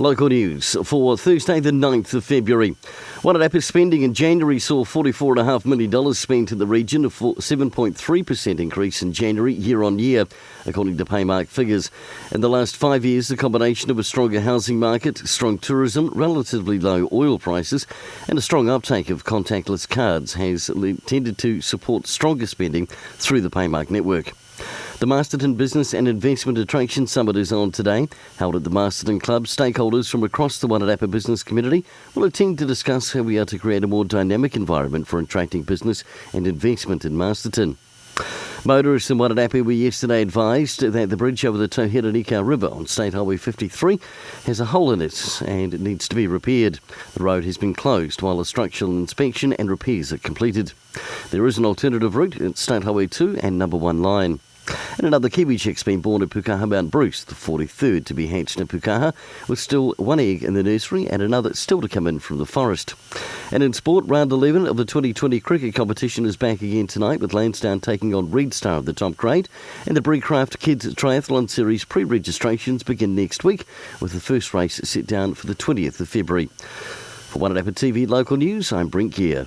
Local news for Thursday the 9th of February. Wairarapa spending in January saw $44.5 million spent in the region, a 7.3% increase in January year on year, according to Paymark figures. In the last 5 years, the combination of a stronger housing market, strong tourism, relatively low oil prices and a strong uptake of contactless cards has tended to support stronger spending through the Paymark network. The Masterton Business and Investment Attraction Summit is on today. Held at the Masterton Club, stakeholders from across the Wairarapa business community will attend to discuss how we are to create a more dynamic environment for attracting business and investment in Masterton. Motorists in Wairarapa were yesterday advised that the bridge over the Tauhera River on State Highway 53 has a hole in it and it needs to be repaired. The road has been closed while a structural inspection and repairs are completed. There is an alternative route at State Highway 2 and Number 1 line. And another Kiwi chick's been born at Pukaha Mount Bruce, the 43rd to be hatched at Pukaha, with still one egg in the nursery and another still to come in from the forest. And in sport, round 11 of the 2020 cricket competition is back again tonight, with Lansdowne taking on Red Star of the top grade. And the Breecraft Kids Triathlon Series pre-registrations begin next week, with the first race set down for the 20th of February. For Wairarapa TV Local News, I'm Brent Gear.